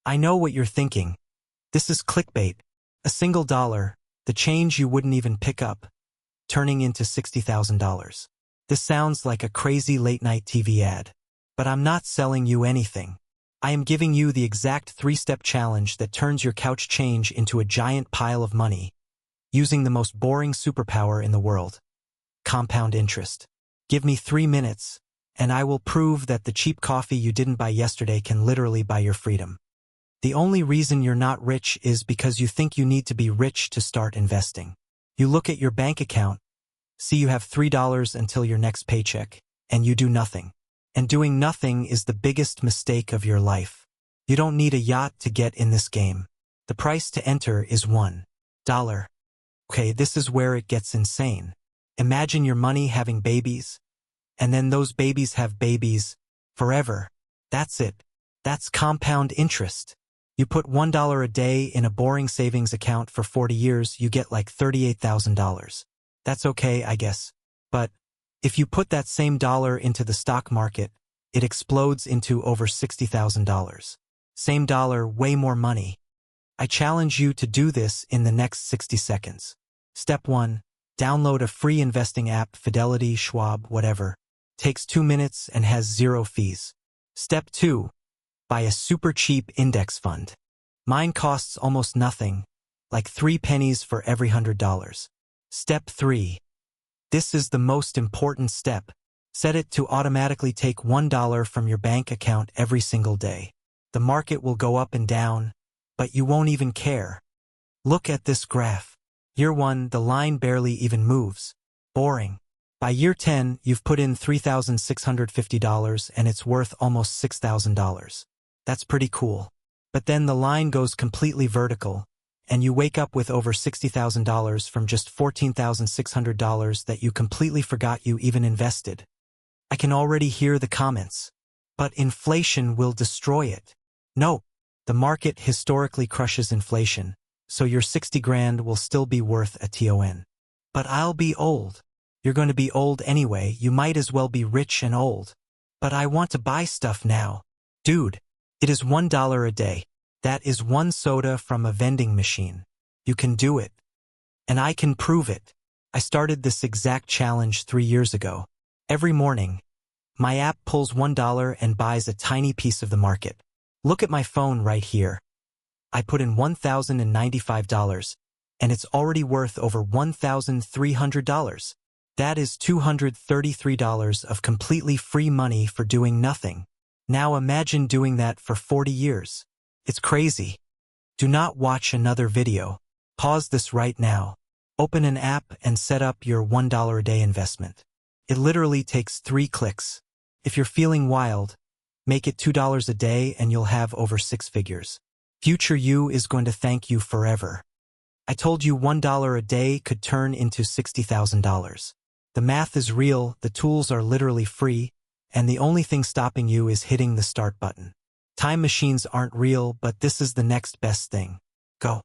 I know what you're thinking. This is clickbait. A single dollar, the change you wouldn't even pick up, turning into $60,000. This sounds like a crazy late-night TV ad. But I'm not selling you anything. I am giving you the exact three-step challenge that turns your couch change into a giant pile of money, using the most boring superpower in the world: compound interest. Give me 3 minutes, and I will prove that the cheap coffee you didn't buy yesterday can literally buy your freedom. The only reason you're not rich is because you think you need to be rich to start investing. You look at your bank account, see you have $3 until your next paycheck, and you do nothing. And doing nothing is the biggest mistake of your life. You don't need a yacht to get in this game. The price to enter is $1. Okay, this is where it gets insane. Imagine your money having babies, and then those babies have babies forever. That's it. That's compound interest. You put $1 a day in a boring savings account for 40 years, you get like $38,000. That's okay, I guess. But if you put that same dollar into the stock market, it explodes into over $60,000. Same dollar, way more money. I challenge you to do this in the next 60 seconds. Step 1. Download a free investing app, Fidelity, Schwab, whatever. Takes 2 minutes and has 0 fees. Step 2. Buy a super cheap index fund. Mine costs almost nothing, like 3 pennies for every $100. Step 3. This is the most important step. Set it to automatically take $1 from your bank account every single day. The market will go up and down, but you won't even care. Look at this graph. Year 1, the line barely even moves. Boring. By year 10, you've put in $3,650 and it's worth almost $6,000. That's pretty cool. But then the line goes completely vertical, and you wake up with over $60,000 from just $14,600 that you completely forgot you even invested. I can already hear the comments. But inflation will destroy it. No, the market historically crushes inflation, so your 60 grand will still be worth a ton. But I'll be old. You're going to be old anyway, you might as well be rich and old. But I want to buy stuff now. Dude, it is $1 a day. That is 1 soda from a vending machine. You can do it. And I can prove it. I started this exact challenge 3 years ago. Every morning, my app pulls $1 and buys a tiny piece of the market. Look at my phone right here. I put in $1,095, and it's already worth over $1,300. That is $233 of completely free money for doing nothing. Now imagine doing that for 40 years. It's crazy. Do not watch another video. Pause this right now. Open an app and set up your $1 a day investment. It literally takes 3 clicks. If you're feeling wild, make it $2 a day and you'll have over 6 figures. Future you is going to thank you forever. I told you $1 a day could turn into $60,000. The math is real, the tools are literally free, and the only thing stopping you is hitting the start button. Time machines aren't real, but this is the next best thing. Go.